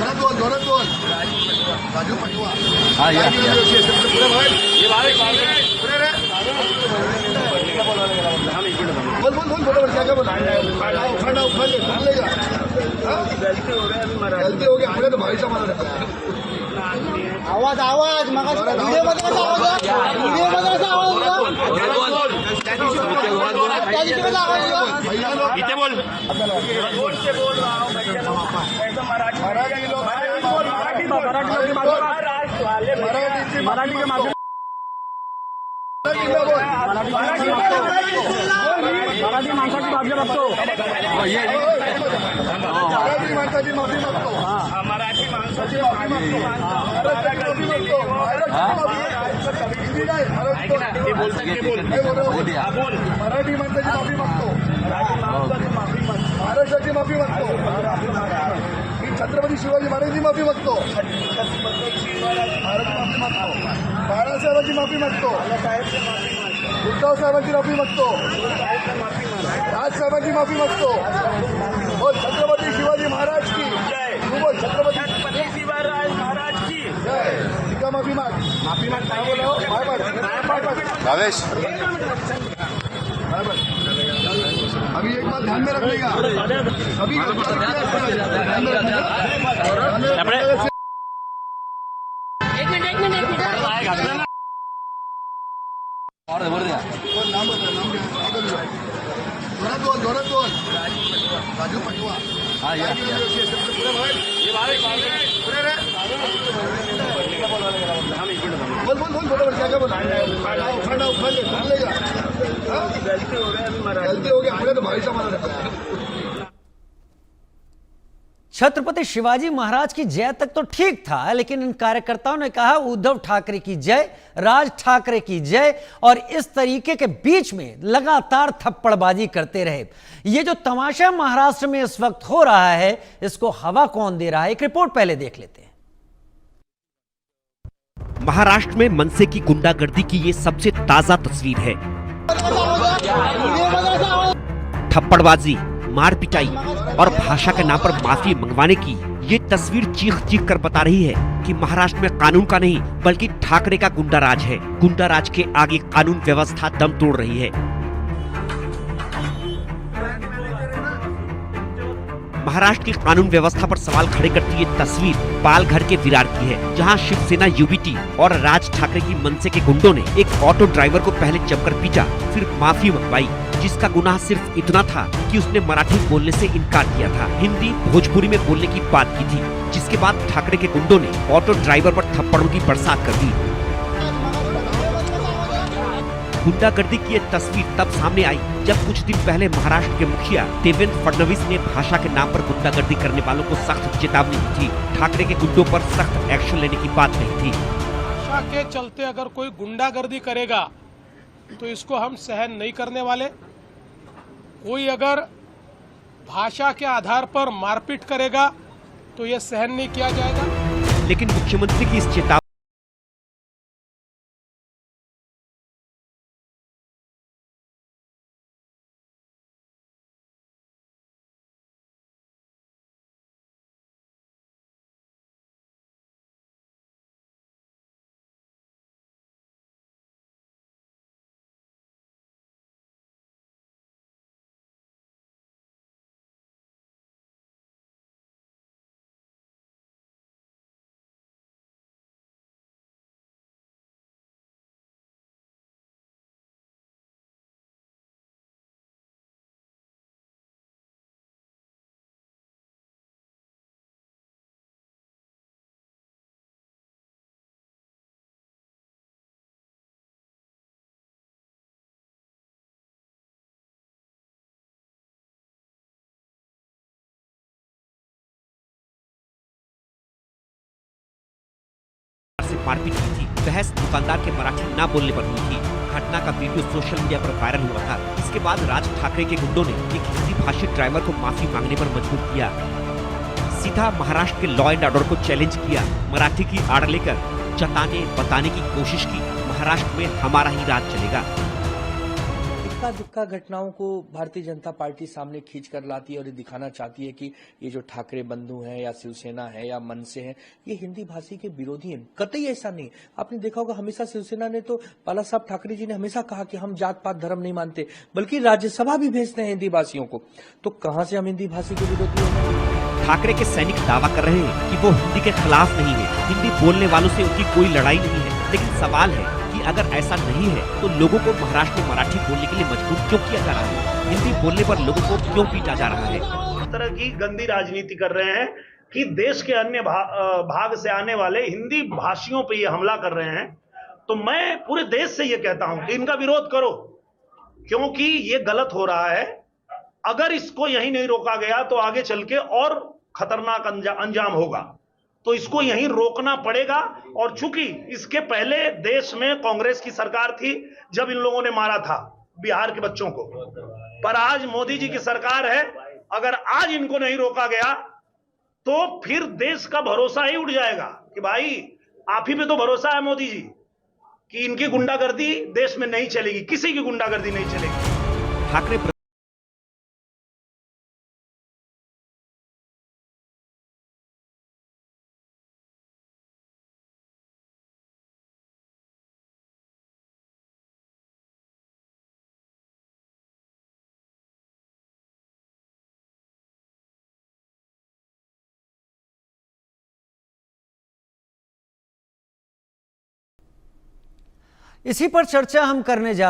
जोरात बोल राजू पटवा हाँ ये बोल बोल बोल बोल क्या क्या बोल उखाड़ा उखाड़ ले सुन लेगा गलती हो गई आपने तो भाई साहब आवाज आवाज मगा व्हिडिओ मध्ये कसा आवाज व्हिडिओ मध्ये कसा आवाज त्या दिवशी कसा आवाज इथे बोल मराठी के माध्यम मराठी माणसाची बाजू बघतो मराठी माणसाची माफी मागतो मराठी माणसाची माफी मागतो मराठी माणसाची माफी मागतो महाराष्ट्राची माफी मागतो मी छत्रपती शिवाजी महाराजांची माफी मागतो माफी मागतो बाळासाहेबांची माफी मागतो उद्धव साहेबांची माफी मागतो राजसाहेबांची माफी मागतो बोल छत्रपती शिवाजी महाराज की तू बोल छत्रपती शिवाजी महाराज की जय का माफी माग काय बोलो भावेश अभी एक बात ध्यान में रखिएगा अभी ध्यान में रखिएगा और बोल दिया नाम जोरात बोल राजू पटवा हाँ ये बोल बोल बोल बोल क्या क्या बोल उखाड़ा उखाड़ ले सुन लेगा गलती हो गई आपने तो भाई साहब छत्रपति शिवाजी महाराज की जय तक तो ठीक था, लेकिन इन कार्यकर्ताओं ने कहा उद्धव ठाकरे की जय, राज ठाकरे की जय, और इस तरीके के बीच में लगातार थप्पड़बाजी करते रहे। ये जो तमाशा महाराष्ट्र में इस वक्त हो रहा है, इसको हवा कौन दे रहा है, एक रिपोर्ट पहले देख लेते हैं। महाराष्ट्र में मनसे की गुंडागर्दी की ये सबसे ताजा तस्वीर है। थप्पड़बाजी, मार पिटाई और भाषा के नाम पर माफी मंगवाने की ये तस्वीर चीख चीख कर बता रही है कि महाराष्ट्र में कानून का नहीं बल्कि ठाकरे का गुंडा राज है। गुंडा राज के आगे कानून व्यवस्था दम तोड़ रही है। महाराष्ट्र की कानून व्यवस्था पर सवाल खड़े करती ये तस्वीर पालघर के विरार की है, जहां शिवसेना यूबीटी और राज ठाकरे की मनसे के गुंडों ने एक ऑटो ड्राइवर को पहले जमकर पीटा, फिर माफी मंगवाई, जिसका गुनाह सिर्फ इतना था कि उसने मराठी बोलने से इनकार किया था, हिंदी भोजपुरी में बोलने की बात की थी, जिसके बाद ठाकरे के गुंडों ने ऑटो ड्राइवर पर थप्पड़ों की बरसात कर दी। गुंडागर्दी की ये तस्वीर तब सामने आई जब कुछ दिन पहले महाराष्ट्र के मुखिया देवेंद्र फडणवीस ने भाषा के नाम पर गुंडागर्दी करने वालों को सख्त चेतावनी दी थी। ठाकरे के गुंडों पर सख्त एक्शन लेने की बात कही थी। भाषा के चलते अगर कोई गुंडागर्दी करेगा तो इसको हम सहन नहीं करने वाले। कोई अगर भाषा के आधार पर मारपीट करेगा तो ये सहन नहीं किया जाएगा। लेकिन मुख्यमंत्री की इस चेतावनी से मारपीट की थी। बहस दुकानदार के मराठी ना बोलने पर हुई थी। घटना का वीडियो सोशल मीडिया पर वायरल हुआ था। इसके बाद राज ठाकरे के गुंडों ने एक हिंदी भाषी ड्राइवर को माफी मांगने पर मजबूर किया। सीधा महाराष्ट्र के लॉ एंड ऑर्डर को चैलेंज किया। मराठी की आड़ लेकर जताने बताने की कोशिश की महाराष्ट्र में हमारा ही राज चलेगा। इक्का दुक्का घटनाओं को भारतीय जनता पार्टी सामने खींच कर लाती है और ये दिखाना चाहती है कि ये जो ठाकरे बंधु हैं या शिवसेना है या मनसे हैं, ये हिंदी भाषी के विरोधी हैं। कतई ऐसा नहीं। आपने देखा होगा, हमेशा शिवसेना ने तो बाला साहब ठाकरे जी ने हमेशा कहा कि हम जात पात धर्म नहीं मानते, बल्कि राज्यसभा भी भेजते हैं हिंदी भाषियों को। तो कहां से हम हिंदी भाषी के विरोधी हैं? ठाकरे के सैनिक दावा कर रहे हैं कि वो हिंदी के खिलाफ नहीं है, हिंदी बोलने वालों से उनकी कोई लड़ाई नहीं है। लेकिन सवाल है कि अगर ऐसा नहीं है तो लोगों को महाराष्ट्र में मराठी बोलने के लिए मजबूर क्यों किया जा रहा है? हिंदी बोलने पर लोगों को क्यों पीटा जा रहा है? इस तरह की गंदी राजनीति कर रहे हैं कि देश के अन्य भाग से आने वाले हिंदी भाषियों पे ये हमला कर रहे हैं। तो मैं पूरे देश से ये कहता हूं कि इनका विरोध करो, क्योंकि ये गलत हो रहा है। अगर इसको यहीं नहीं रोका गया तो आगे चल के और खतरनाक अंजाम होगा, तो इसको यहीं रोकना पड़ेगा। और चूंकि इसके पहले देश में कांग्रेस की सरकार थी जब इन लोगों ने मारा था बिहार के बच्चों को, पर आज मोदी जी की सरकार है। अगर आज इनको नहीं रोका गया तो फिर देश का भरोसा ही उठ जाएगा कि भाई आप ही पे तो भरोसा है मोदी जी कि इनकी गुंडागर्दी देश में नहीं चलेगी, किसी की गुंडागर्दी नहीं चलेगी। ठाकरे इसी पर चर्चा हम करने जा